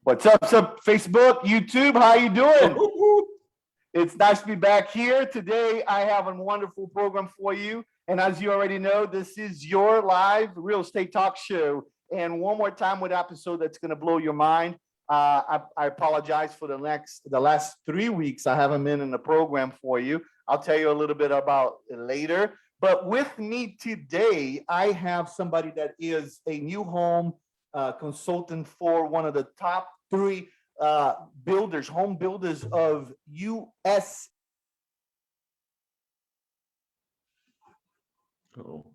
What's up, Facebook, YouTube? How you doing? It's nice to be back here. Today, I have a wonderful program for you. And as you already know, this is your live real estate talk show. And one more time with an episode that's going to blow your mind. I apologize for the last 3 weeks. I haven't been in the program for you. I'll tell you a little bit about it later. But with me today, I have somebody that is a new home consultant for one of the top 3 home builders of US. Oh.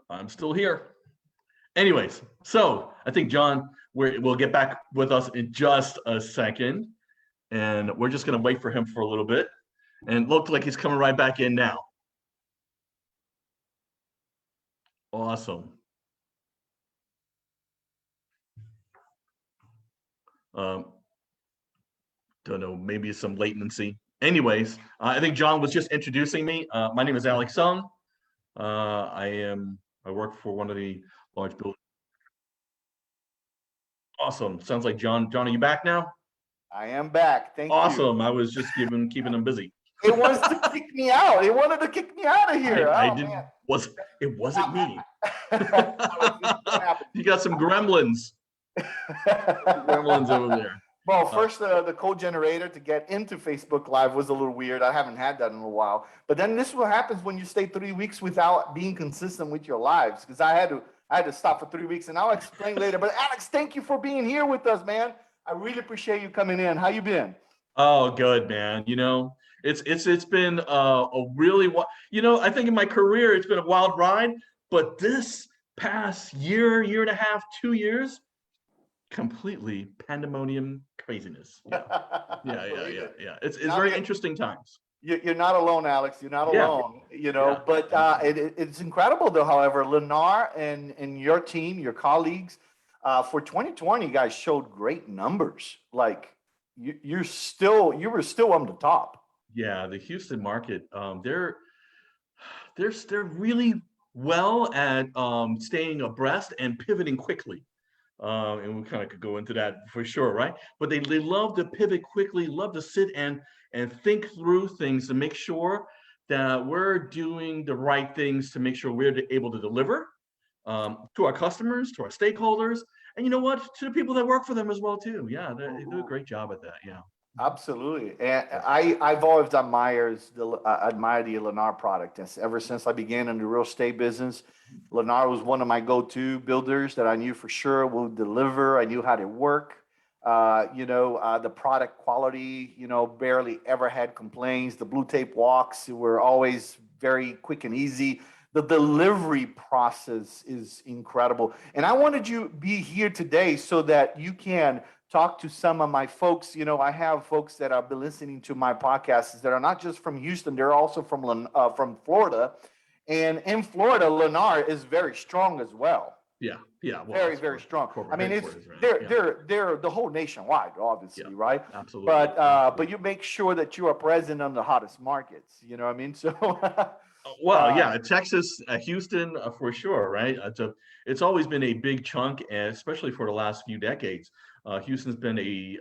I'm still here. Anyways, so I think John will get back with us in just a second, and we're just going to wait for him for a little bit. And it looked like he's coming right back in now. Awesome. Don't know, maybe some latency. Anyways, I think John was just introducing me. My name is Alex Sung. I work for one of the large buildings. Awesome. Sounds like John. John, are you back now? I am back. Thank you. Awesome. I was just keeping him busy. It wants to kick me out. It wanted to kick me out of here. I didn't. Man. It wasn't me. You got some gremlins. Gremlins over there. Well, first, the code generator to get into Facebook Live was a little weird. I haven't had that in a while. But then this is what happens when you stay 3 weeks without being consistent with your lives. Because I had to stop for 3 weeks, and I'll explain later. But Alex, thank you for being here with us, man. I really appreciate you coming in. How you been? Oh, good, man. You know, it's been a really, I think in my career it's been a wild ride. But this past year and a half, 2 years, completely pandemonium craziness. Yeah. It's very interesting times. You're not alone, Alex. You're not alone. But it's incredible though. However, Lennar and your team, your colleagues, for 2020, you guys showed great numbers. Like you were still on the top. Yeah, the Houston market, they're really well at staying abreast and pivoting quickly. And we kind of could go into that for sure, right? But they love to pivot quickly, love to sit and think through things to make sure that we're doing the right things to make sure we're able to deliver to our customers, to our stakeholders, and you know what, to the people that work for them as well too. Yeah, they do a great job at that. Yeah. Absolutely. And I've always admired the Lennar product. Ever since I began in the real estate business, Lennar was one of my go-to builders that I knew for sure will deliver. I knew how to work. The product quality, barely ever had complaints. The blue tape walks were always very quick and easy. The delivery process is incredible. And I wanted you to be here today so that you can talk to some of my folks. I have folks that have been listening to my podcasts that are not just from Houston, they're also from Florida. And in Florida, Lennar is very strong as well. Yeah. Well, very strong. I mean, they're the whole nationwide, obviously, right? Absolutely. But you make sure that you are present on the hottest markets. You know what I mean? So. Texas, Houston, for sure, right? It's always been a big chunk, and especially for the last few decades. Houston's been a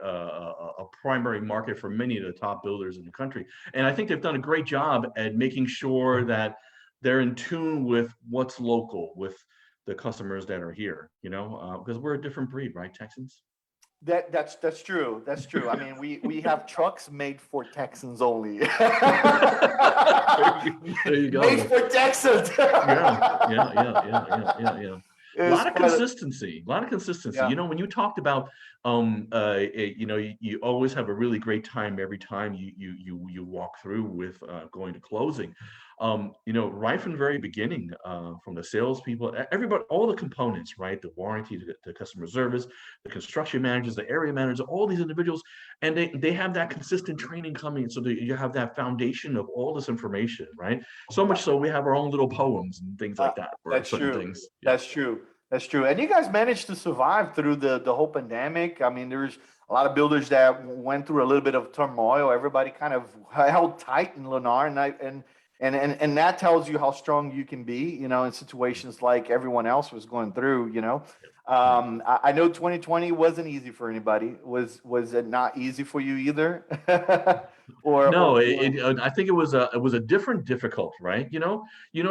primary market for many of the top builders in the country, and I think they've done a great job at making sure that they're in tune with what's local, with the customers that are here. Because we're a different breed, right, Texans? That's true. That's true. I mean, we have trucks made for Texans only. There you go. Made for Texans. Yeah. A lot of consistency. Yeah. When you talked about, you always have a really great time every time you walk through with going to closing. Right from the very beginning, from the salespeople, everybody, all the components, right? The warranty, the customer service, the construction managers, the area managers, all these individuals, and they have that consistent training coming, so that you have that foundation of all this information, right? So much so we have our own little poems and things like that. That's true. Things. Yeah. That's true. And you guys managed to survive through the whole pandemic. I mean, there's a lot of builders that went through a little bit of turmoil. Everybody kind of held tight in Lennar, And that tells you how strong you can be, in situations like everyone else was going through. Yeah. I know 2020 wasn't easy for anybody. Was it not easy for you either? No, Or I think it was a different difficult, right? You know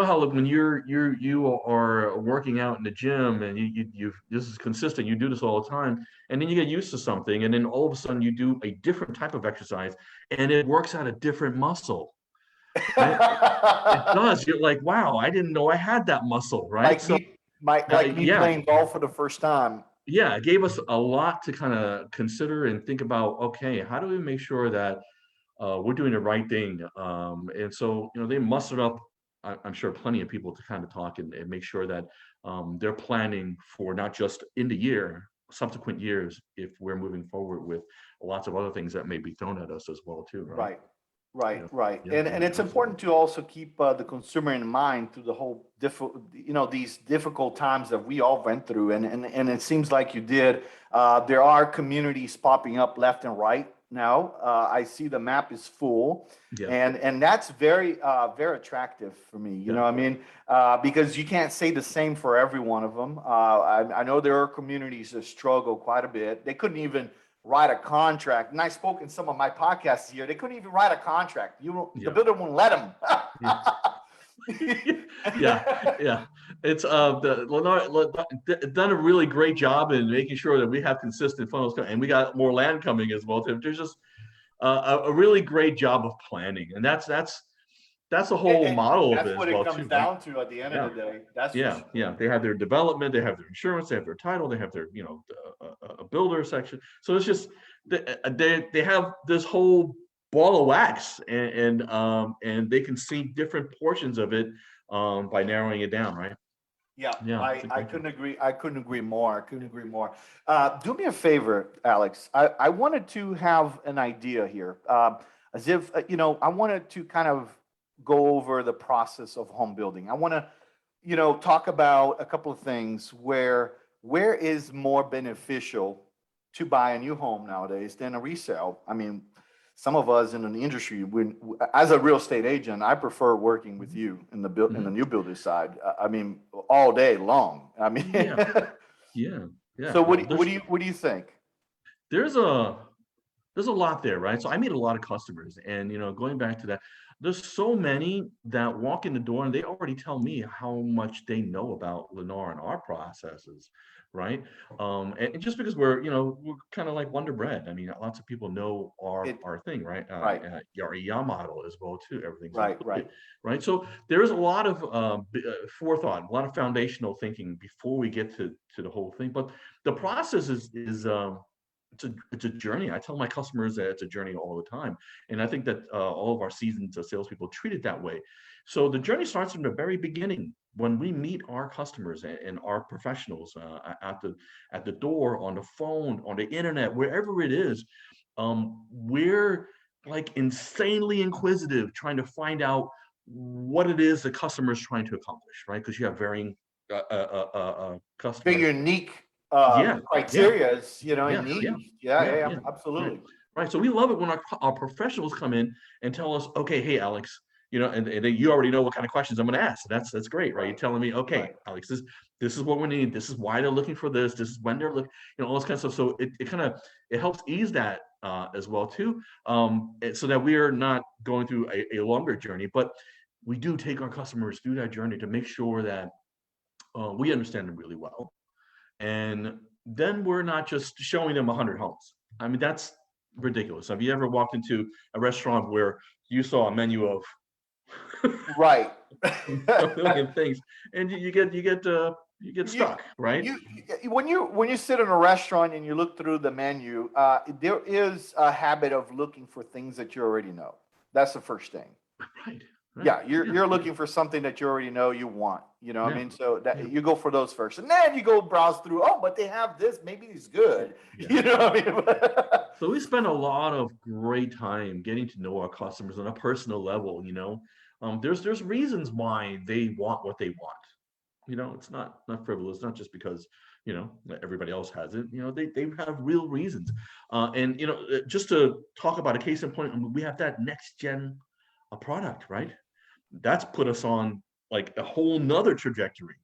how like, when you are working out in the gym and you this is consistent, you do this all the time, and then you get used to something, and then all of a sudden you do a different type of exercise, and it works out a different muscle, right? It does. You're like, wow, I didn't know I had that muscle, right? like So me yeah, playing golf for the first time. yeah, it gave us a lot to kind of consider and think about. Okay, how do we make sure that we're doing the right thing. And so, they mustered up, I'm sure, plenty of people to kind of talk and make sure that they're planning for not just in the year, subsequent years, if we're moving forward with lots of other things that may be thrown at us as well, too, right? Right, right, Yeah, right. yeah, And yeah, it's absolutely. important to also keep the consumer in mind through the whole these difficult times that we all went through. And it seems like you did. There are communities popping up left and right now. I see the map is full, Yeah, and that's very attractive for me. yeah, I mean, because you can't say the same for every one of them. I know there are communities that struggle quite a bit. They couldn't even write a contract. And I spoke in some of my podcasts here. They couldn't even write a contract. The yeah. builder won't let them. Yeah. Yeah, yeah. It's the Lennar done a really great job in making sure that we have consistent funnels, and we got more land coming as well. There's just a really great job of planning, and that's the whole And model of that's it what as it well comes too, right? down to at the end of Yeah, the day. That's for yeah, sure. yeah. They have their development, they have their insurance, they have their title, they have their a builder section. So it's just they have this whole ball of wax, and they can see different portions of it by narrowing it down, right? Yeah, Yeah, I, it's a I great job. couldn't agree. I couldn't agree more. I couldn't agree more. Do me a favor, Alex. I wanted to have an idea here. As if, I wanted to kind of go over the process of home building. I want to, talk about a couple of things where is more beneficial to buy a new home nowadays than a resale. I mean, some of us in the industry, as a real estate agent, I prefer working with you in the Mhm. new builder side. I mean, all day long. I mean, Yeah, yeah, yeah. so No, what do you think? there's a there's a lot there, right? So I meet a lot of customers, and going back to that, there's so many that walk in the door and they already tell me how much they know about Lennar and our processes, right? And just because we're kind of like Wonder Bread. I mean, lots of people know our It our thing, right? right, Our ER model as well too. Everything's right, included, right. right? So there is a lot of forethought, a lot of foundational thinking before we get to the whole thing. But the process is it's a journey. I tell my customers that it's a journey all the time, and I think that all of our seasoned salespeople treat it that way. So the journey starts from the very beginning when we meet our customers and our professionals at the door, on the phone, on the internet, wherever it is. We're like insanely inquisitive, trying to find out what it is the customer is trying to accomplish, right? Because you have varying Very customers. unique Yeah, yeah, criterias, yeah, and yeah, needs. Yeah, yeah, yeah, yeah, yeah. Right, absolutely. right. So we love it when our professionals come in and tell us, okay, hey, Alex, and then you already know what kind of questions I'm going to ask. That's great, right? You're Right, telling me, okay, right. Alex, this is what we need. This is why they're looking for this. This is when they're looking, all this kind of stuff. So it kind of it helps ease that as well too, so that we are not going through a longer journey, but we do take our customers through that journey to make sure that we understand them really well, and then we're not just showing them 100 homes. I mean, that's ridiculous. Have you ever walked into a restaurant where you saw a menu of Right. a million things, and you get You, stuck, right? when you sit in a restaurant and you look through the menu, there is a habit of looking for things that you already know. That's the first thing. Right, right. Yeah, you're Yeah, you're yeah, looking for something that you already know you want. I yeah, mean, so that yeah, you go for those first, and then you go browse through. Oh, but they have this. Maybe it's good. yeah, You know yeah. what I mean? So we spend a lot of great time getting to know our customers on a personal level. There's reasons why they want what they want. It's not frivolous. Not just because everybody else has it. They have real reasons. And just to talk about a case in point, we have that next gen product, right? that's put us on like a whole nother trajectory.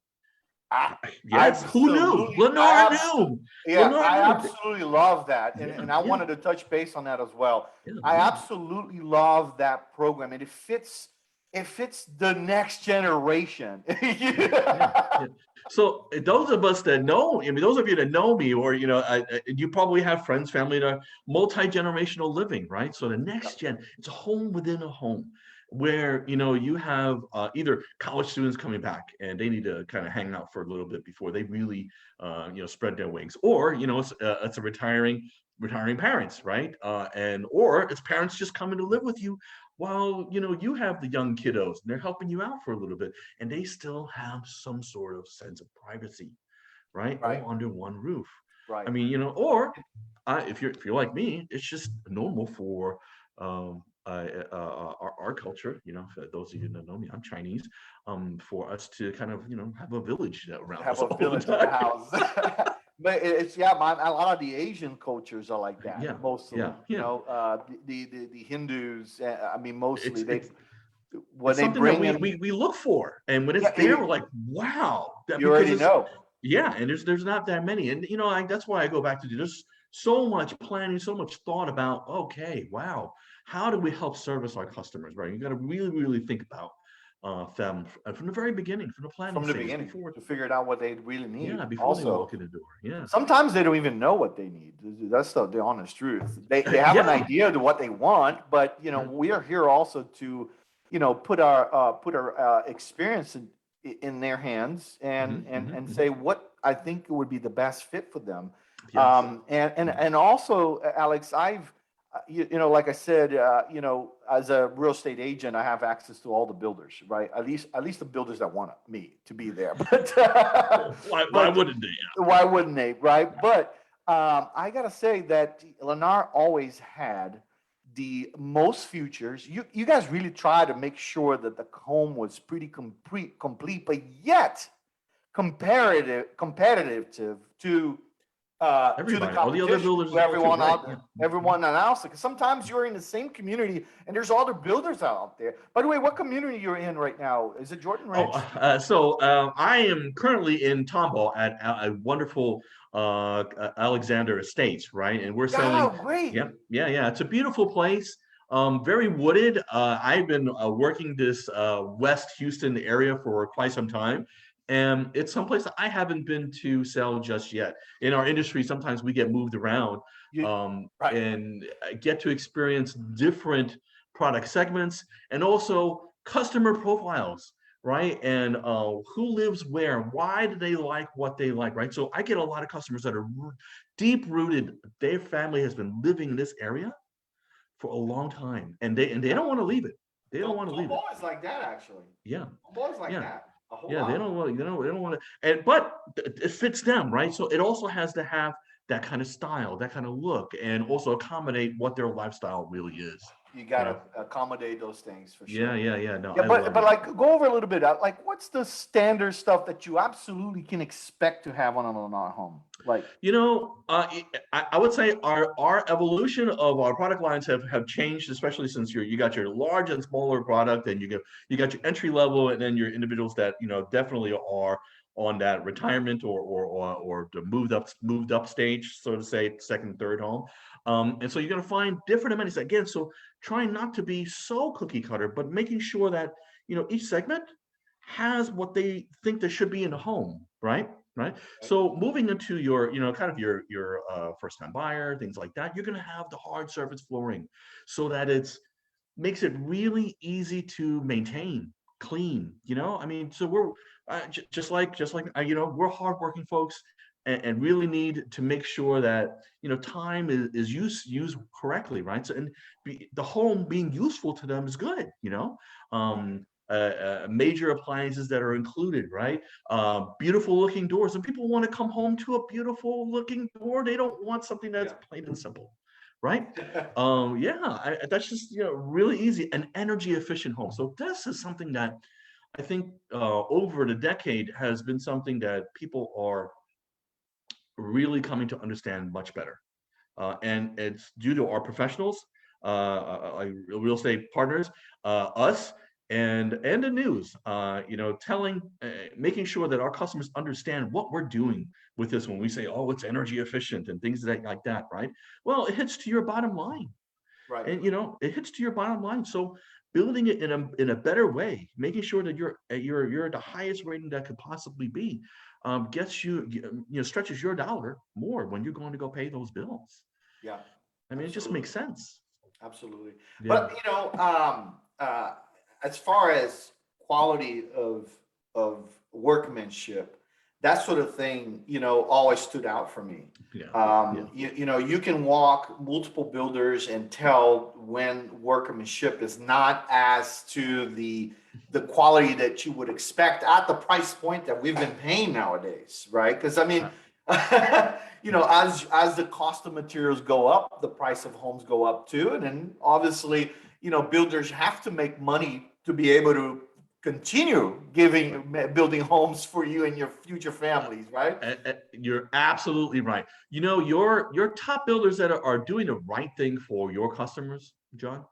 I, Yes, who knew? absolutely, Lennar knew. yeah, Lennar I knew. absolutely love that, Yeah, and I yeah, wanted to touch base on that as well. yeah, I yeah. absolutely love that program, and it fits the next generation. Yeah, yeah, yeah. So those of us that know, I mean, those of you that know me, or you probably have friends, family that are multi-generational living, right? So the next gen, it's a home within a home, where you have either college students coming back and they need to kind of hang out for a little bit before they really spread their wings, or it's a retiring parents, right? And or it's parents just coming to live with you while you have the young kiddos and they're helping you out for a little bit, and they still have some sort of sense of privacy, right? Right, All under one roof. I right. mean, or if you're like me, it's just normal for our culture. For those of you that know me, I'm Chinese. For us to kind of have a village around Have us a all the village in the time. house. But it's, yeah, a lot of the Asian cultures are like that, Yeah, mostly. yeah, yeah. The Hindus. I mean, mostly It's they it's when it's they something that bring we in, we we look for, and when it's yeah, there, we're like, wow, that you because already it's know. yeah, and there's not that many, and that's why I go back to there's so much planning, so much thought about. Okay, wow, how do we help service our customers, right? You got to really, really think about them from the very beginning, from the planning From the stage, beginning before to figure out what they really yeah, need. before they Also, walk in the door. Yeah, sometimes they don't even know what they need. That's the honest truth. They have an yeah, idea of what they want, but yeah. we are here also to put our experience in their hands, and Hmm. say what I think would be the best fit for them. Yes. Mhm. And also, Alex, I've like I said, as a real estate agent, I have access to all the builders, right? At least the builders that want me to be there. But Why but wouldn't they? why wouldn't they, right? But I gotta say that Lennar always had the most futures. You guys really tried to make sure that the home was pretty complete, but yet competitive to the Everybody, all the other competition, builders to as well too, everyone right? out Yeah. there, everyone else. Because sometimes you're in the same community and there's other builders out there. By the way, what community you're in right now? Is it Jordan Oh, Ridge? so I am currently in Tomball at a wonderful Alexander Estates, right? And we're selling. Yeah, great. Yeah, yeah, yeah. It's a beautiful place. Very wooded. I've been working this West Houston area for quite some time, and it's someplace that I haven't been to sell just yet. In our industry, sometimes we get moved around, You, right. and get to experience different product segments and also customer profiles, right? And who lives where, why do they like what they like, right? So I get a lot of customers that are deep rooted. Their family has been living in this area for a long time, and they Yeah. don't want to leave it. They don't want to leave it. Tomball is like that, actually. Yeah, Tomball is like yeah, that a whole yeah. They lot. don't want, they don't want to, and but it fits them, right? So it also has to have that kind of style, that kind of look, and also accommodate what their lifestyle really is. You You got to know? accommodate those things for Yeah, sure. yeah, yeah. No, Yeah, I but love it. like go over a little bit. Like, what's the standard stuff that you absolutely can expect to have on a Lennar home? Like, I would say our evolution of our product lines have changed, especially since you got your large and smaller product, and you got your entry level, and then your individuals that definitely are on that retirement or the moved up stage, so to say, second, third home. And so you're going to find different amenities again. So trying not to be so cookie cutter, but making sure that each segment has what they think there should be in a home, right? Right. So moving into your, kind of your first time buyer, things like that, you're going to have the hard surface flooring so that it's makes it really easy to maintain, clean. I mean, so we're just like we're hardworking folks, and really need to make sure that time is used correctly, right? So and the home being useful to them is good. Major appliances that are included, right? Beautiful looking doors, and people want to come home to a beautiful looking door. They don't want something that's yeah. plain and simple, right? Yeah, that's just really easy, an energy efficient home. So this is something that I think over the decade has been something that people are really coming to understand much better. And it's due to our professionals, like real estate partners, us, and the news, telling, making sure that our customers understand what we're doing with this when we say, oh, it's energy efficient and things like that, right? Well, it hits to your bottom line. Right. And it hits to your bottom line. So building it in a better way, making sure that you're at the highest rating that could possibly be, gets stretches your dollar more when you're going to go pay those bills. Yeah. I mean, it just makes sense. Absolutely. Yeah. But as far as quality of workmanship, that sort of thing, always stood out for me. Yeah. You can walk multiple builders and tell when workmanship is not as to the quality that you would expect at the price point that we've been paying nowadays, right? Because I mean, as the cost of materials go up, the price of homes go up too, and then obviously, builders have to make money to be able to continue building homes for you and your future families, right? You're absolutely right. Your top builders that are doing the right thing for your customers, John,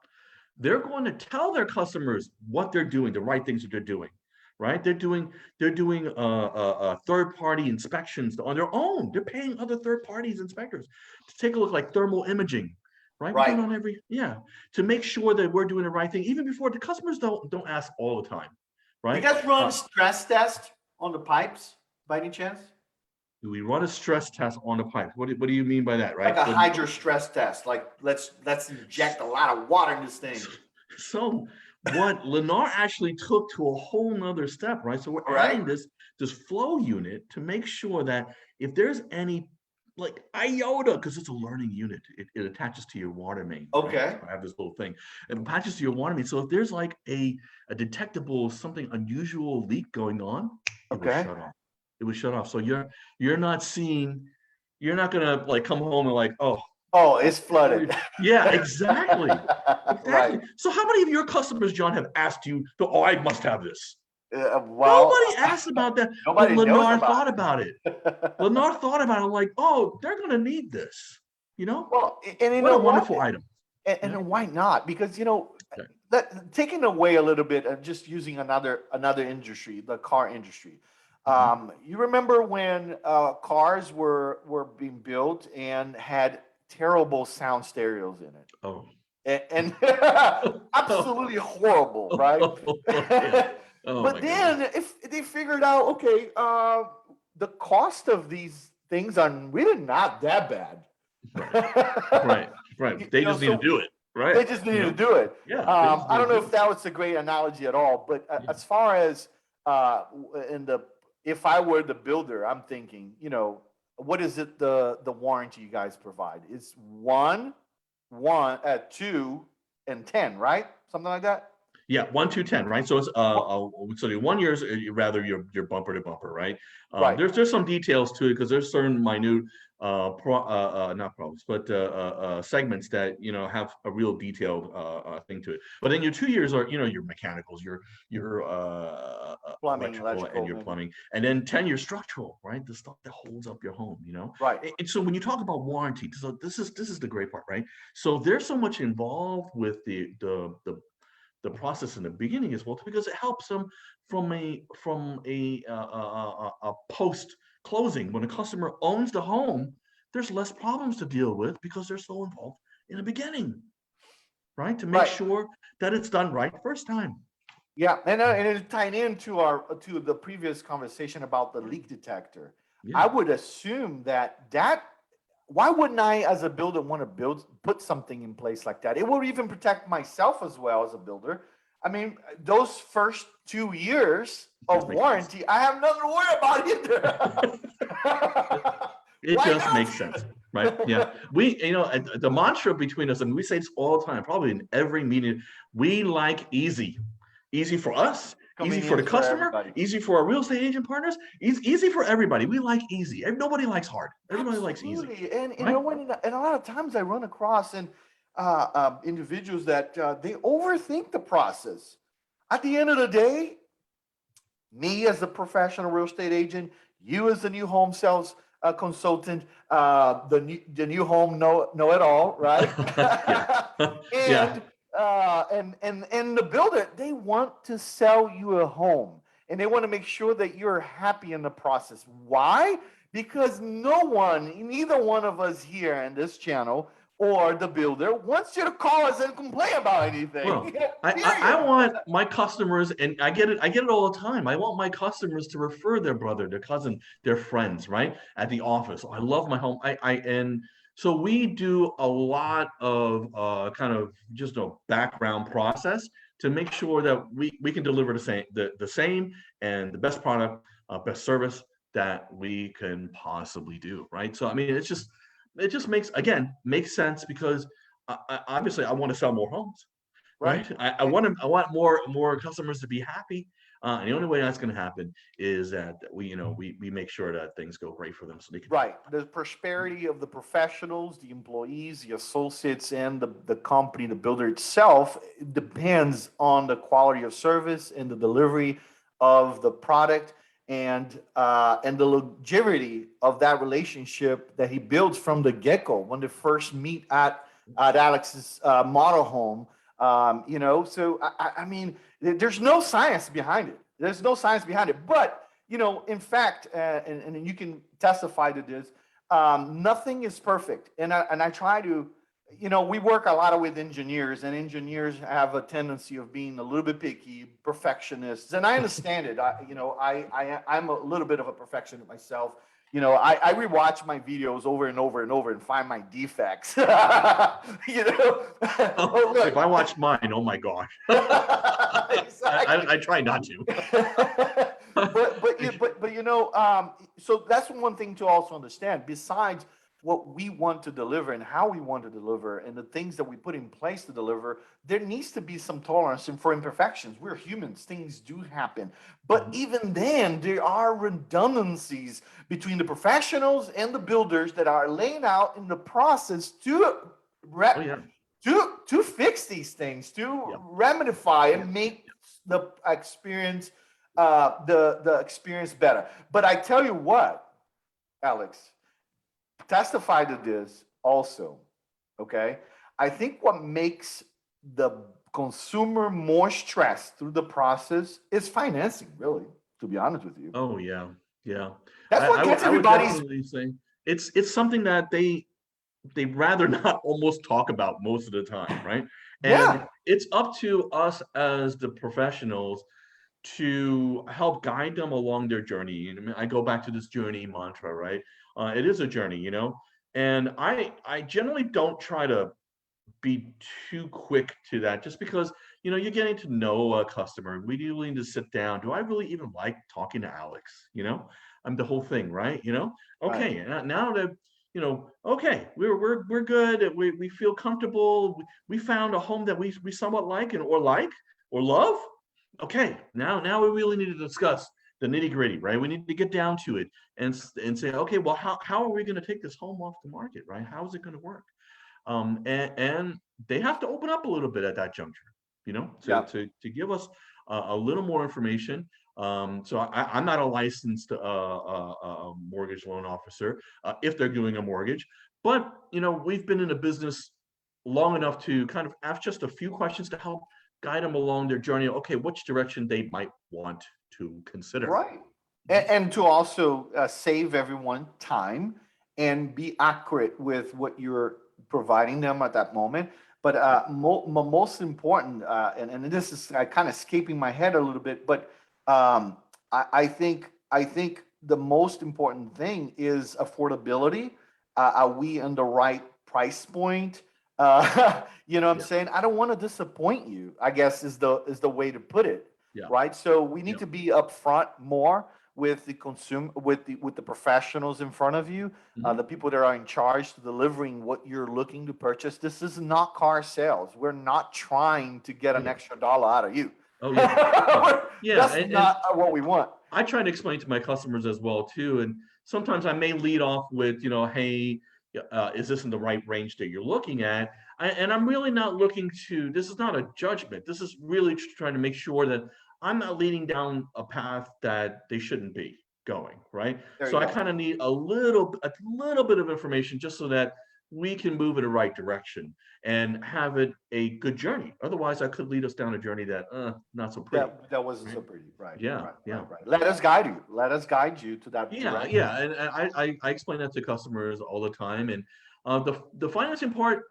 they're going to tell their customers what they're doing, the right things that they're doing, right? They're doing third-party inspections on their own. They're paying other third-party inspectors to take a look, like thermal imaging, right? Right. We're doing to make sure that we're doing the right thing, even before the customers don't ask all the time, right? You guys run stress test on the pipes by any chance? Do we run a stress test on the pipe? What do you mean by that, right? Like a hydro stress test. Like let's inject a lot of water in this thing. So what Lennar actually took to a whole nother step, right? So we're adding this flow unit to make sure that if there's any like iota, because it's a learning unit, it attaches to your water main. Okay. Right? I have this little thing. It attaches to your water main. So if there's like a detectable, something unusual leak going on, it will shut off. It was shut off. So you're not gonna like come home and like, oh, it's flooded. Yeah, exactly. Exactly. Right. So how many of your customers, John, have asked you, I must have this? Well, nobody asked about that. Nobody but knows Lennar about thought about it. Lennar thought about it like, they're gonna need this. Well, and what a wonderful item. And why not? Because taking away a little bit and just using another industry, the car industry. You remember when cars were being built and had terrible sound stereos in it? Oh. And absolutely horrible, right? But then if they figured out, okay, the cost of these things are really not that bad. Right. They just need to do it. Right. They just need to do it. Yeah. I don't know if that was a great analogy at all, but as far as if I were the builder, I'm thinking, what is it the warranty you guys provide? It's 1, 2, and 10, right? Something like that. Yeah, 1, 2, 10, right? So it's so the 1 year is rather your bumper to bumper, right? Right. There's some details to it because there's certain minute not problems, but segments that have a real detailed thing to it. But then your 2 years are your mechanicals, your plumbing, electrical, and your plumbing, and then 10 year structural, right? The stuff that holds up your home, Right. And so when you talk about warranty, so this is the great part, right? So there's so much involved with the process in the beginning as well, because it helps them from a post closing. When a customer owns the home, there's less problems to deal with because they're so involved in the beginning, right? To make sure that it's done right first time. Yeah, and it's tied into to the previous conversation about the leak detector. Yeah. I would assume that why wouldn't I, as a builder, want to put something in place like that? It would even protect myself as well as a builder. I mean, those first 2 years of warranty, I have nothing to worry about either. It just makes sense, right? Yeah, we, the mantra between us, and we say this all the time, probably in every meeting, we like easy for us. Easy for the customer, easy for our real estate agent partners, easy for everybody. We like easy. Nobody likes hard. Everybody likes easy. And and a lot of times I run across individuals that they overthink the process. At the end of the day, me as a professional real estate agent, you as the new home sales consultant, the new home know it all, right? And the builder, they want to sell you a home, and they want to make sure that you're happy in the process. Why? Because no one, neither one of us here in this channel or the builder wants you to call us and complain about anything. Well, I Period. want my customers, and I get it all the time. I want my customers to refer their brother, their cousin, their friends, right? At the office. I love my home. And so we do a lot of kind of just a background process to make sure that we can deliver the same and the best product, best service that we can possibly do, right? So I mean, it just makes sense because obviously I want to sell more homes, Right. right? I want more customers to be happy. And the only way that's going to happen is that we make sure that things go great for them so they can. Right. The prosperity of the professionals, the employees, the associates, and the company, the builder itself depends on the quality of service and the delivery of the product and the longevity of that relationship that he builds from the get-go when they first meet at Alex's model home. So I mean, there's no science behind it. There's no science behind it. But, in fact, and you can testify to this, nothing is perfect. And I try to, we work a lot with engineers, and engineers have a tendency of being a little bit picky, perfectionists. And I understand it. I'm a little bit of a perfectionist myself. I rewatch my videos over and over and over and find my defects. Oh, Look. if I watch mine, oh my gosh. Exactly. I try not to. So that's one thing to also understand. Besides what we want to deliver and how we want to deliver and the things that we put in place to deliver, there needs to be some tolerance for imperfections. We're humans, things do happen. But even then, there are redundancies between the professionals and the builders that are laying out in the process to Oh yeah. to fix these things, to Yeah. remedify and make the experience the experience better. But I tell you what, Alex, testify to this also. Okay, I think what makes the consumer more stressed through the process is financing. Really, to be honest with you, Oh yeah. Yeah. that's what gets I would everybody's. definitely say it's something that they'd rather not almost talk about most of the time, right? And Yeah, it's up to us as the professionals to help guide them along their journey. And I mean, I go back to this journey mantra, right? It is a journey, and I generally don't try to be too quick to that just because you're getting to know a customer. We really need to sit down. Do I really even like talking to Alex? I'm the whole thing, right? right. Okay, now that okay, we're good. We feel comfortable. We found a home that we somewhat like or love. Okay, now we really need to discuss the nitty gritty, right? We need to get down to it and say, okay, well, how are we going to take this home off the market, right? How is it going to work? And they have to open up a little bit at that juncture, Yeah. to give us a little more information. So I'm not a licensed mortgage loan officer if they're doing a mortgage, but we've been in a business long enough to kind of ask just a few questions to help guide them along their journey. Okay, which direction they might want to consider. Right. And to also save everyone time and be accurate with what you're providing them at that moment. But most important, and this is kind of escaping my head a little bit, but I think the most important thing is affordability. Are we in the right price point? You know what I'm Yeah, saying? I don't want to disappoint you, I guess is the way to put it, yeah, right? So we need yeah. to be upfront more with the consumer, with the professionals in front of you, Mhm. the people that are in charge to delivering what you're looking to purchase. This is not car sales. We're not trying to get Oh an yeah. extra dollar out of you. Oh yeah. Yeah. Yeah. That's not what we want. I try to explain to my customers as well too, and sometimes I may lead off with, hey, is this in the right range that you're looking at? And I'm really not looking to. This is not a judgment. This is really trying to make sure that I'm not leading down a path that they shouldn't be going, right? There So you I go. kind of need a little bit of information just so that we can move in the right direction and have it a good journey. Otherwise, that could lead us down a journey that not so pretty. That wasn't Right? so pretty. Right, Yeah, right, yeah. right, right. Let us guide you. Let us guide you to that Yeah, direction. yeah, and I explain that to customers all the time, and the financing part,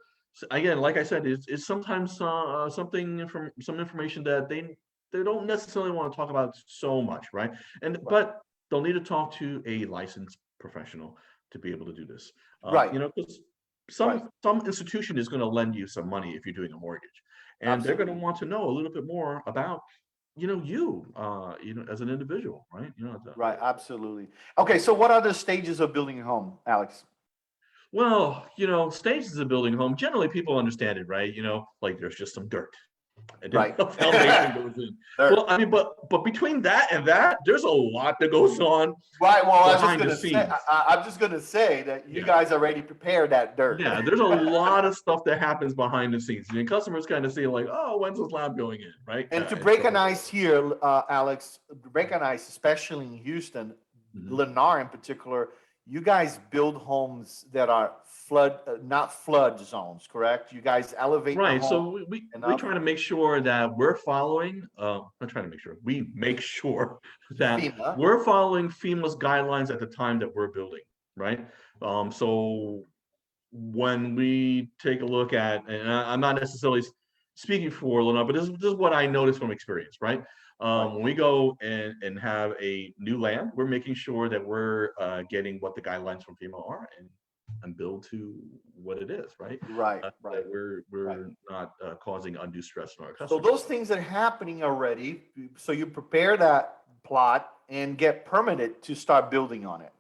again, like I said, is sometimes something from some information that they don't necessarily want to talk about so much, right? And Right, but they'll need to talk to a licensed professional to be able to do this. right, 'Cause right. some institution is going to lend you some money if you're doing a mortgage, and they're going to Absolutely. want to know a little bit more about as an individual, right? Right, absolutely. Okay, so what are the stages of building a home, Alex? Well, stages of building a home, generally people understand it, right? Like there's just some dirt and then Right. a foundation goes in. Well, There. I mean, but between that and that, there's a lot that goes on Right. Well, behind the scenes. I'm just gonna say that you Yeah. guys already prepared that dirt. Yeah, there's a lot of stuff that happens behind the scenes. And customers kind of see like, oh, when's this lab going in, right? And to And break stuff an like ice here, Alex, to break an ice, especially in Houston, that. Mhm. Lennar in particular, you guys build homes that are not flood zones, correct? You guys elevate the Right. home So we enough. try to make sure that we're following, not trying to make sure, we make sure that FEMA. we're following FEMA's guidelines at the time that we're building, right? So when we take a look at, and I'm not necessarily speaking for Lennar, but this is what I noticed from experience, right? Right. When we go and have a new land, we're making sure that we're getting what the guidelines from FEMA are and build to what it is, right? Right. That Right. Right. we're not causing undue stress on our So customers. those things are happening already. So you prepare that plot and get permitted to start building on it,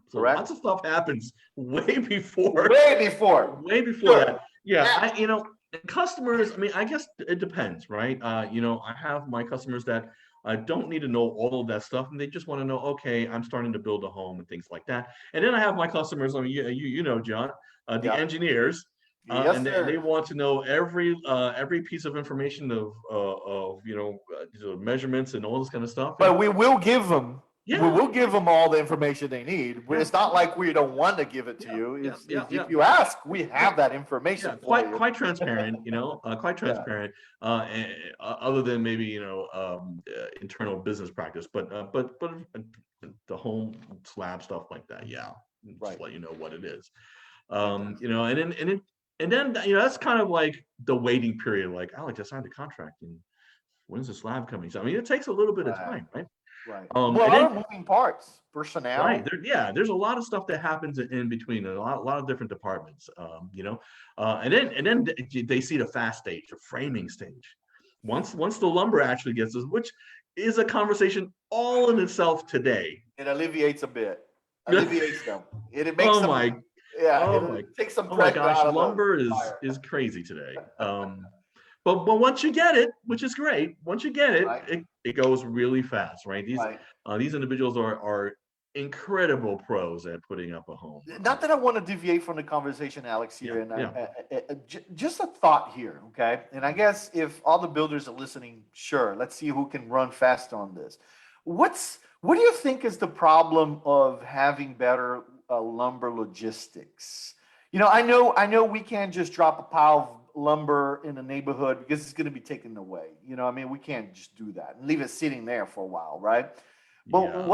So lots correct? of stuff happens way before Way before. way before Good. that. Yeah, Yeah. and customers, I mean, I guess it depends, right? I have my customers that don't need to know all of that stuff, and they just want to know, okay, I'm starting to build a home and things like that. And then I have my customers, I mean, John, the Yeah. engineers, Yes, and they sir. want to know every piece of information of measurements and all this kind of stuff. And But we yeah, will give them all the information they need. yeah, It's not like we don't want to give it to yeah, you. yeah, It's yeah, yeah. if you ask, we Yeah. have that Yeah, information for quite you. quite transparent, quite Yeah. transparent. Other than maybe internal business practice, but the home slab stuff like that, yeah, just Right. let you know what it is. Fantastic. And then that's kind of like the waiting period. Like, Alex, I signed the contract, and when's the slab coming? So I mean, it takes a little bit of Right. time, right? Right. Well, a And lot then of moving parts, Right. personnel. Yeah, there's a lot of stuff that happens in between, a lot of different departments. And then they see the fast stage, the framing stage. Once the lumber actually gets us, which is a conversation all in itself today. It alleviates a bit. Alleviates them. It makes Oh them. my, Yeah. oh my, It takes some oh my pressure gosh, out of the lumber is fire. is crazy today. But once you get it, which is great, once you get it, Right. it goes really fast, right? Right. These individuals are incredible pros at putting up a home. Not that I want to deviate from the conversation, Alex, Yeah, here, and yeah. just a thought here, okay? And I guess if all the builders are listening, sure, let's see who can run fast on this. What do you think is the problem of having better lumber logistics? I know we can't just drop a pile of lumber in the neighborhood because it's going to be taken away. I mean, we can't just do that and leave it sitting there for a while, right? But Yeah.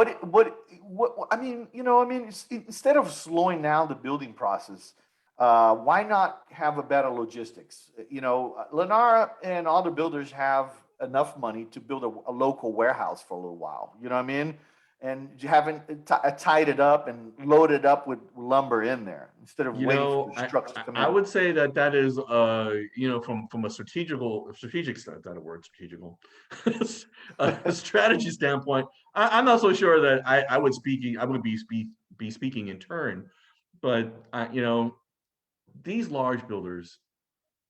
I mean, instead of slowing down the building process, why not have a better logistics? Lennar and all the builders have enough money to build a local warehouse for a little while. You know what I mean? And you haven't tied it up and loaded up with lumber in there instead of waiting for the trucks to come I in. would say that is from a strategic is that a word, strategical a strategy standpoint. I'm not so sure that I would be speaking in turn, but these large builders,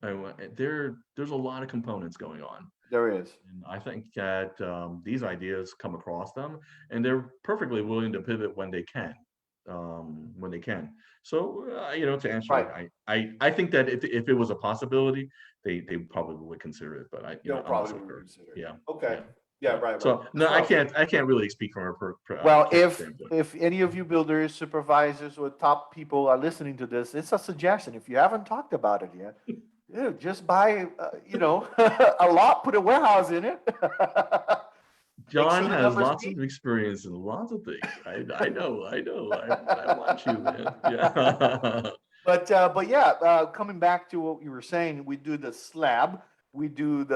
there's a lot of components going on. There is. And I think that these ideas come across them, and they're perfectly willing to pivot when they can. So to answer Right. that, I think that if it was a possibility, they probably would consider it. But They'll I'm not probably so sure. reconsider. Yeah. Okay. Yeah. Yeah, right, So right. no, So, I can't really speak from a well, personal standpoint. if any of you builders, supervisors, or top people are listening to this, it's a suggestion. If you haven't talked about it yet, dude, just buy, a lot, put a warehouse in it. Make John sure the has numbers lots meet. of experience in lots of things. I want you, man. Yeah. But yeah, coming back to what you were saying, we do the slab, we do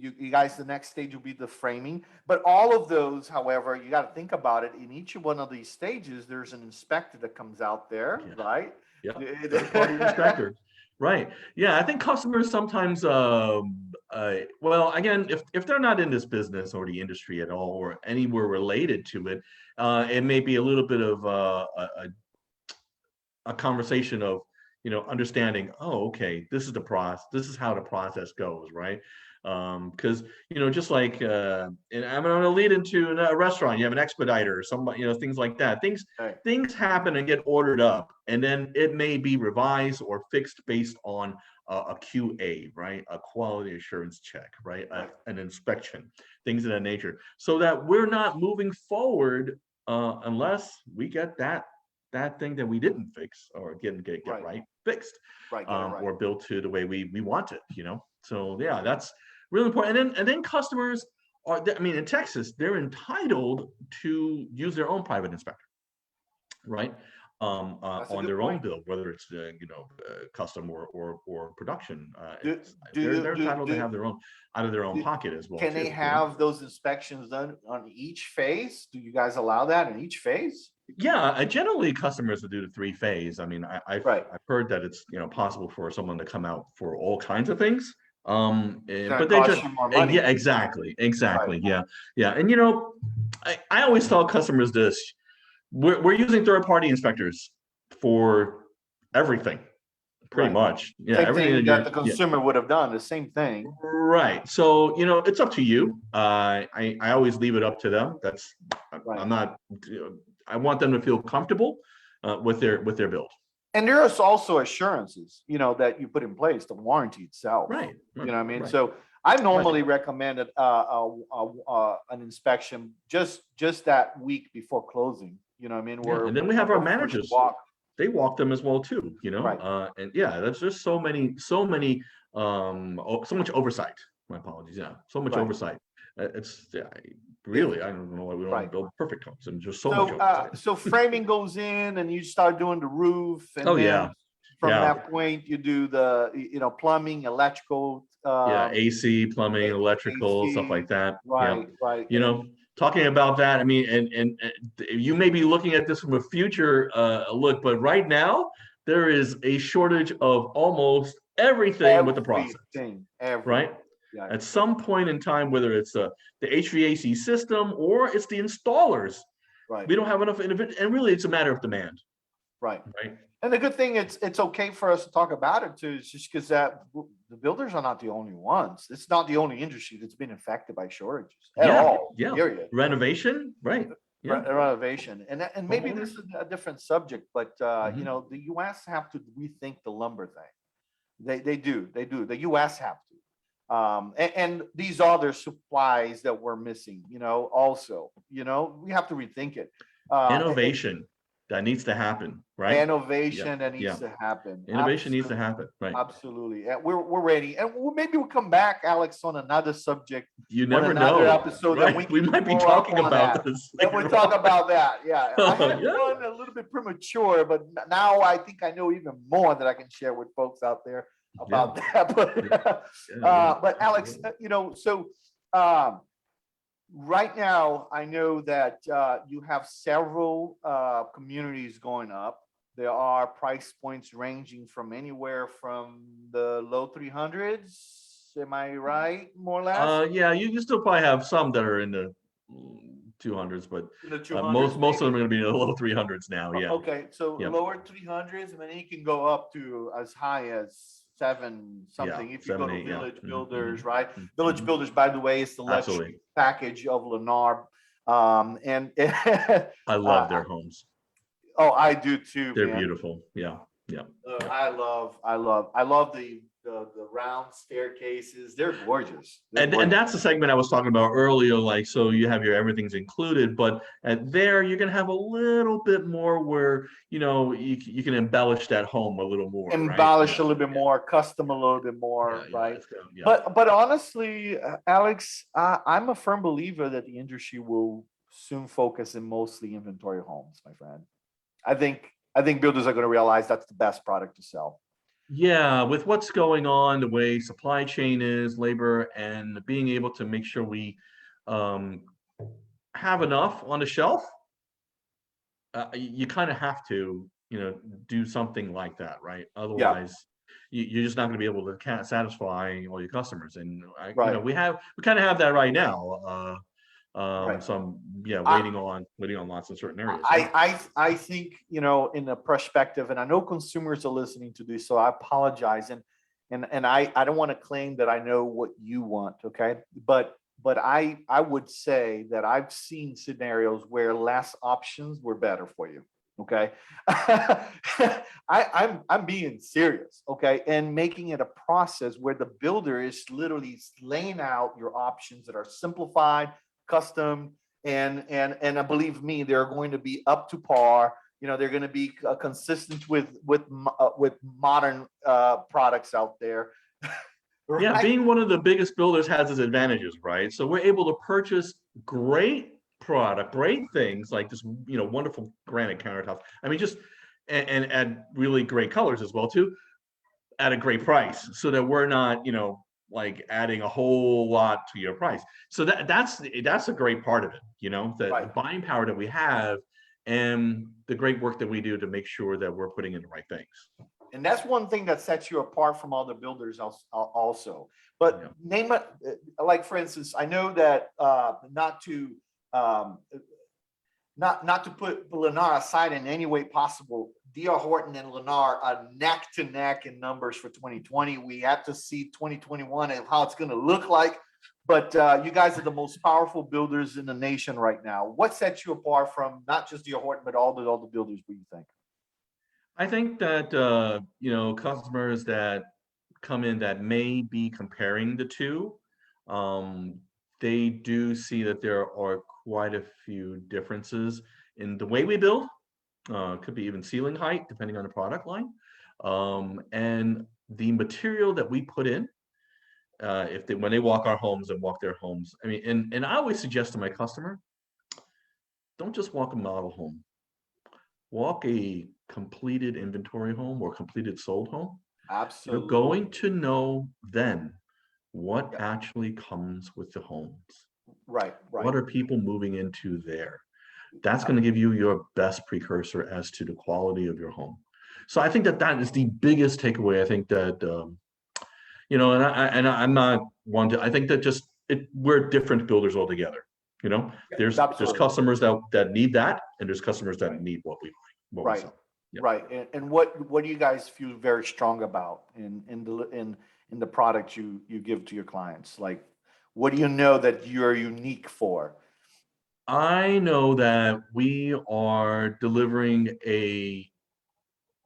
you guys, the next stage will be the framing. But all of those, however, you got to think about it. In each one of these stages, there's an inspector that comes out there, Yeah. right? Yeah. Third party inspector. Right. Yeah. I think customers sometimes, well, again, if they're not in this business or the industry at all or anywhere related to it, it may be a little bit of a conversation of understanding, oh, okay, this is the process, this is how the process goes, right? Because just like and I'm going to lead into a restaurant, you have an expediter or somebody, things like that, Right. things happen and get ordered up, and then it may be revised or fixed based on a QA, right? A quality assurance check, right? An inspection, things of that nature, so that we're not moving forward unless we get that thing that we didn't fix or get Right. right fixed, Right, get it right. or built to the way we want it. So yeah, that's really important. And then customers are, I mean, in Texas, they're entitled to use their own private inspector, right? That's a On good their own point. bill, whether it's custom or production. Do, do you, They're entitled to have their own out of their own do, pocket as well can too. they have those inspections done on each phase? Do you guys allow that in each phase? Yeah, generally customers will do the three-phase. I mean, I've Right. heard that it's possible for someone to come out for all kinds of things. It's gonna But they cost just you more money. yeah, exactly, Right. yeah, yeah. And I always tell customers this: we're using third-party inspectors for everything, pretty Right. much. Yeah, Same everything thing that that the yeah. consumer would have done, the same thing. Right. So, it's up to you. I always leave it up to them. Right. I'm not, I want them to feel comfortable with their build. And there's also assurances, that you put in place, the warranty itself. Right. You know what I mean? Right. So I normally recommend an inspection just that week before closing. You know what I mean? Yeah. Where And then we have our first managers. walk. They walk them as well too, Right. And yeah, there's just so many, so much oversight. My apologies. Yeah. So much Right. oversight. It's really, I don't know why we don't Right. build perfect homes. And just so much So oversight. so framing goes in and you start doing the roof, and Oh then yeah. from Yeah. that point you do the plumbing, electrical, Yeah, AC, plumbing, electrical, stuff like that. Yeah. right, right. Talking about that, I mean, and you may be looking at this from a future look, but right now there is a shortage of almost everything with the process, right? Yeah. At some point in time, whether it's the HVAC system or it's the installers, Right. we don't have enough, and really it's a matter of demand, Right. right? And the good thing, it's okay for us to talk about it too, is just because that the builders are not the only ones. It's not the only industry that's been affected by shortages at all. Yeah. Period. Renovation, right? Yeah. Renovation, and maybe Homeowners. this is a different subject, but Mhm. the U.S. have to rethink the lumber thing. They do. The U.S. have to. And these other supplies that we're missing, also, we have to rethink it. Innovation that needs to happen, right? Innovation that Yeah. needs to happen. Innovation needs to happen, right? Absolutely. And we're ready. And maybe we'll come back, Alex, on another subject. You On never another know, episode that right? we We can might be follow up talking on about that. this. And we'll talk about that. Yeah. I had Yeah. one a little bit premature, but now I think I know even more that I can share with folks out there about that. But Alex, so right now I know that you have several communities going up. There are price points ranging from anywhere from the low 300s. Am I right? More or less? Yeah, you still probably have some that are in the 200s, but In the most 200s, of them are going to be in the low 300s now. Yeah. Okay, so Yeah. lower 300s, and then you can go up to as high as 7 something. Yeah, if you go 7, to 8, yeah. Village Mhm, Builders, mhm, right? mhm, Village mhm. Builders, by the way, is the luxury Absolutely. package of Lennar. And I love their homes. oh, I do too, They're man. beautiful. Yeah. Yeah. I love the the round staircases. They're gorgeous. They're And gorgeous. that's the segment I was talking about earlier. Like, so you have your everything's included, but at there you're gonna have a little bit more where you can embellish that home a little more, right? Embellish a Yeah, little bit yeah, more, custom a little bit yeah, more, yeah. right? Yeah. But honestly, Alex, I'm a firm believer that the industry will soon focus in mostly inventory homes, my friend. I think I think builders are going to realize that's the best product to sell. Yeah, with what's going on, the way supply chain is, labor, and being able to make sure we um, have enough on the shelf, you kind of have to, do something like that, right? Yeah, Otherwise, you're just not going to be able to satisfy all your customers. And right, we kind of have that right now. right. So yeah, I, waiting on lots in certain areas. Yeah. I think, in a perspective, and I know consumers are listening to this, so I apologize. And I don't want to claim that I know what you want, okay? But I would say that I've seen scenarios where less options were better for you. Okay. I'm being serious, okay, and making it a process where the builder is literally laying out your options that are simplified, custom, and believe me, they're going to be up to par. They're going to be consistent with modern products out there. Yeah, Right. being one of the biggest builders has its advantages, right? So we're able to purchase great product, great things like this, wonderful granite countertops. I mean, just and really great colors as well too, at a great price, so that we're not, like adding a whole lot to your price. So that's a great part of it, the Right. buying power that we have and the great work that we do to make sure that we're putting in the right things. And that's one thing that sets you apart from other builders also. But Yeah. name it, like for instance, I know that um, not to put Lennar aside in any way possible. D.R. Horton and Lennar are neck to neck in numbers for 2020. We have to see 2021 and how it's going to look like. But you guys are the most powerful builders in the nation right now. What sets you apart from not just D.R. Horton, but all the builders? What do you think? I think that customers that come in that may be comparing the two, um, they do see that there are quite a few differences in the way we build. Could be even ceiling height, depending on the product line, and the material that we put in. If they when they walk our homes and walk their homes, I mean, and I always suggest to my customer, don't just walk a model home, walk a completed inventory home or completed sold home. You're Absolutely. going to know then what Yeah. actually comes with the homes. Right. Right. What are people moving into there? That's going to give you your best precursor as to the quality of your home. So I think that that is the biggest takeaway. I think that I'm not one to. I think that we're different builders altogether. There's Absolutely. customers that need that, and there's customers that need what we Right. sell. Yeah. Right. And what do you guys feel very strong about in the product you give to your clients? Like, what do you know that you're unique for? I know that we are delivering a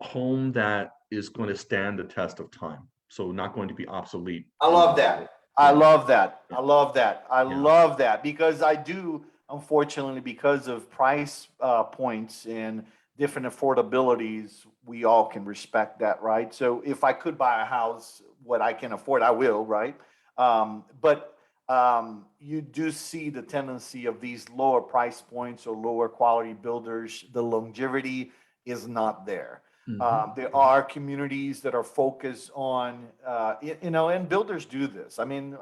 home that is going to stand the test of time. So not going to be obsolete. I love that. I Yeah, love that. yeah, I love that. I yeah. love that because I do, unfortunately, because of price points and different affordabilities, we all can respect that, right? So if I could buy a house, what I can afford, I will, right? But you do see the tendency of these lower price points or lower quality builders, the longevity is not there. Mhm. There are communities that are focused on, and builders do this. I mean,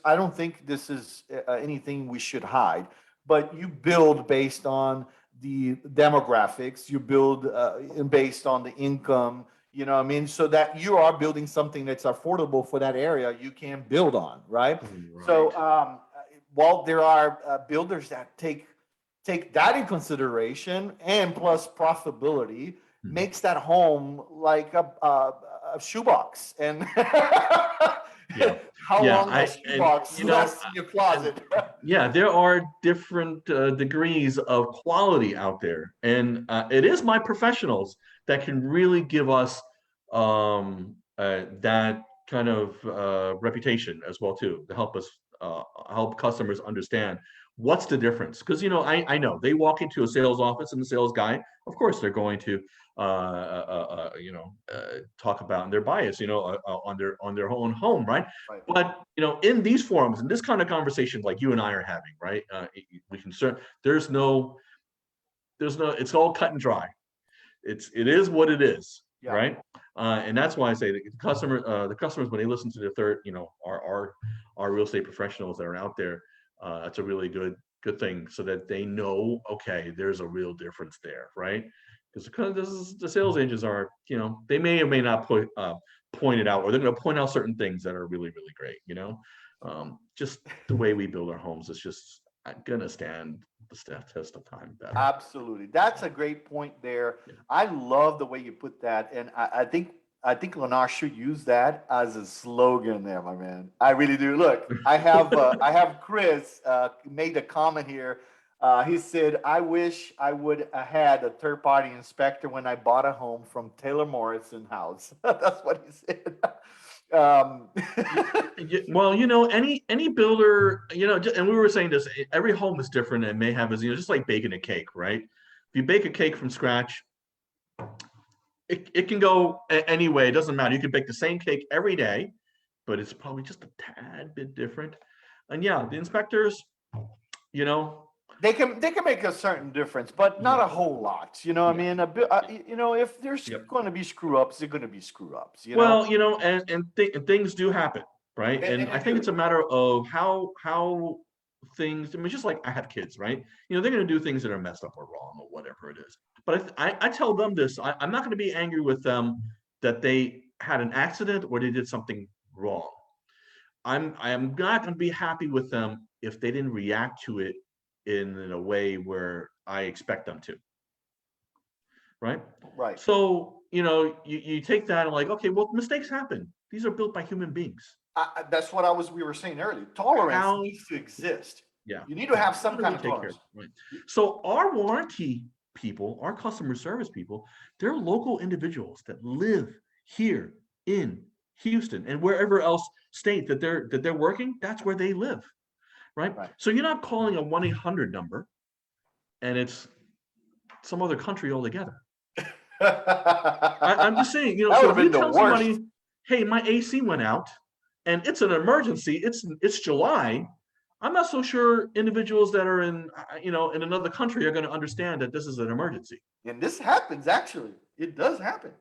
I don't think this is anything we should hide, but you build based on the demographics, you build based on the income, what I mean? So that you are building something that's affordable for that area, you can build on, right? So, Right. while there are builders that take that in consideration and plus profitability, Mhm. makes that home like a shoebox. And Yeah. how Yeah. long that shoebox lasts in your And closet. yeah, there are different degrees of quality out there, and it is my professionals that can really give us that kind of reputation as well too, to help us help customers understand what's the difference. Because I know they walk into a sales office and the sales guy, of course, they're going to talk about their bias, on their own home, right? Right. But in these forums and this kind of conversation like you and I are having, right? We can it's all cut and dry. It is what it is, Yeah. right? And that's why I say that the customers, when they listen to the third, our real estate professionals that are out there, that's a really good thing, so that they know, okay, there's a real difference there, right? Because the sales agents are, they may or may not point it out, or they're going to point out certain things that are really, really great. Just the way we build our homes is just gonna stand the test of time better. Absolutely. That's a great point there. Yeah. I love the way you put that. And I think Lennar should use that as a slogan there, my man. I really do. Look, I have Chris made a comment here. He said, I wish I would have had a third party inspector when I bought a home from Taylor Morrison House. That's what he said. Um, Well, any builder, and we were saying this, every home is different and may have, just like baking a cake, right? If you bake a cake from scratch, it can go any way. It doesn't matter. You can bake the same cake every day, but it's probably just a tad bit different. And yeah, the inspectors, they can make a certain difference, but not a whole lot. I mean, if there's Yep. going to be screw ups, they're going to be screw ups. Well, and things do happen, right? And And they I think do. it's a matter of how things. I mean, just like I have kids, right? They're going to do things that are messed up or wrong or whatever it is. But I tell them this: I'm not going to be angry with them that they had an accident or they did something wrong. I am not going to be happy with them if they didn't react to it in a way where I expect them to, right? Right. So, you take that and like, okay, well, mistakes happen. These are built by human beings. That's what we were saying earlier. Tolerance How, needs to exist. yeah, You need to have how some do kind we of take care of tolerance. it? Right. So our warranty people, our customer service people, they're local individuals that live here in Houston and wherever else state that they're working, that's where they live, right? Right. So you're not calling a 1-800 number and it's some other country altogether. I'm just saying, That so would have if you been the tell worst. somebody, hey, my AC went out and it's an emergency, it's July, I'm not so sure individuals that are in another country are going to understand that this is an emergency. And this happens, actually. It does happen.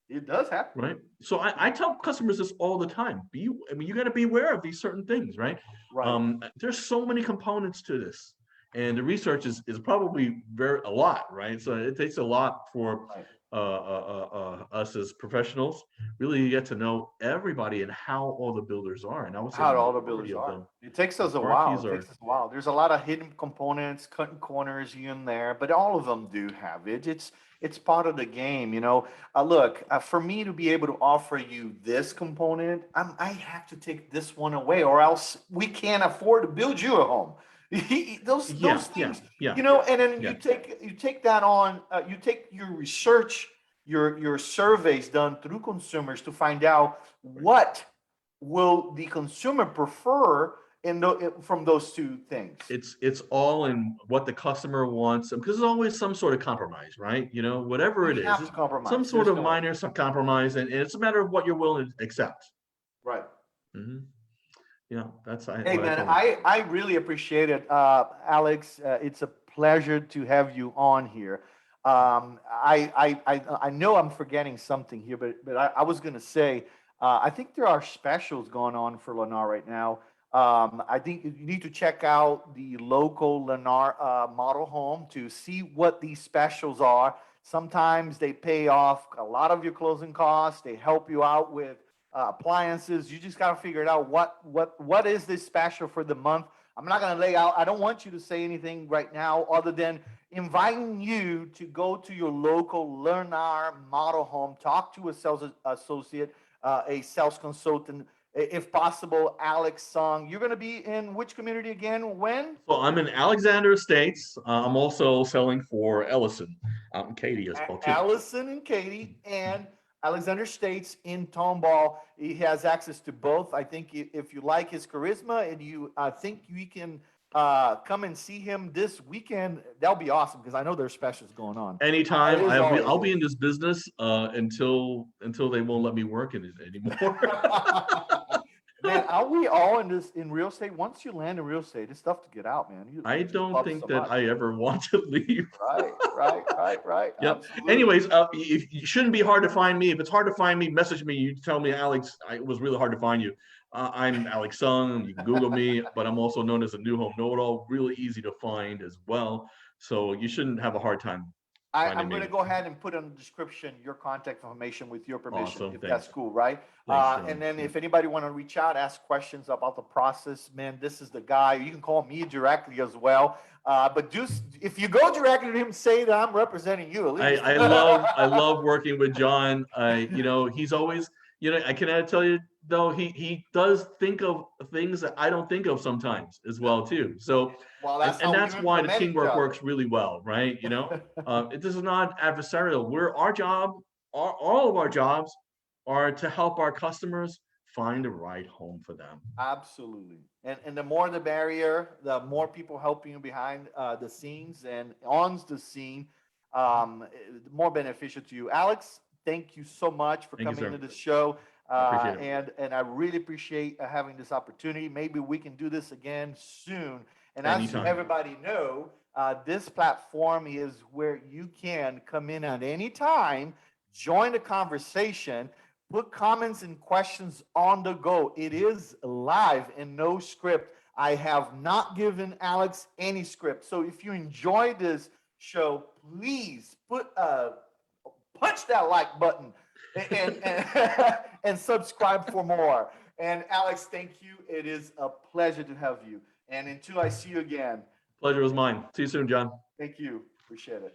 It does happen. Right. So I tell customers this all the time. You got to be aware of these certain things, right? Right. There's so many components to this. And the research is probably a lot, right? So it takes a lot for Right. us as professionals really to get to know everybody and how all the builders are. And I would say How the all the majority builders of are. them, It takes us a while. warranties It are. takes us a while. There's a lot of hidden components, cutting corners here and there, but all of them do have it. It's part of the game. Look, for me to be able to offer you this component, I have to take this one away, or else we can't afford to build you a home. those Yeah, things, yeah. and then Yeah. you take that on. You take your research, your surveys done through consumers to find out what will the consumer prefer from those two things. It's all in what the customer wants, because there's always some sort of compromise, right? Whatever it We is, have to compromise. some sort There's of no way. minor some compromise, and it's a matter of what you're willing to accept. Right. Hmm. Yeah, that's Hey, what I man, tell them. I really appreciate it. Alex, it's a pleasure to have you on here. I know I'm forgetting something here, but I was going to say, I think there are specials going on for Lennar right now. I think you need to check out the local Lennar model home to see what these specials are. Sometimes they pay off a lot of your closing costs. They help you out with appliances. You just got to figure it out. What is this special for the month? I'm not going to lay out. I don't want you to say anything right now other than inviting you to go to your local Lennar model home, talk to a sales associate, a sales consultant, if possible, Alex Song. You're going to be in which community again? When? So I'm in Alexander Estates. I'm also selling for Ellison, out in Katy as well too. Allison and Katie. And Alexander States in Tomball. He has access to both. I think if you like his charisma and you think you can come and see him this weekend, that'll be awesome because I know there's specials going on. Anytime. It is I'll be always. in this business until they won't let me work in it anymore. Man, are we all in real estate? Once you land in real estate, it's tough to get out, man. I You just don't love think so that much. I ever want to leave. Right. Yep. Absolutely. Anyways, if you shouldn't be hard to find me. If it's hard to find me, message me. You tell me, Alex, it was really hard to find you. I'm Alex Sung. You can Google me, but I'm also known as a new home know-it-all. Really easy to find as well. So you shouldn't have a hard time finding I'm going to me. go ahead and put in the description your contact information with your permission, Awesome. if Thanks. that's cool, right? Thanks, John. And then if anybody want to reach out, ask questions about the process, man, this is the guy. You can call me directly as well. But if you go directly to him, say that I'm representing you at least. I love working with John. He's always, I can tell you though, he does think of things that I don't think of sometimes as well too. So, Well, and, that's and how we that's why the implement each teamwork other. works really well, right? This is not adversarial. All of our jobs are to help our customers find the right home for them. Absolutely. And the more the barrier, the more people helping you behind the scenes and on the scene, the more beneficial to you. Alex, thank you so much for Thank you, coming sir. into the show. I appreciate it. And I really appreciate having this opportunity. Maybe we can do this again soon. And as Anytime. everybody know, this platform is where you can come in at any time, join the conversation, put comments and questions on the go. It is live and no script. I have not given Alex any script. So if you enjoy this show, please punch that like button and subscribe for more. And Alex, thank you. It is a pleasure to have you. And until I see you again, Pleasure was mine. See you soon, John. thank you. Appreciate it.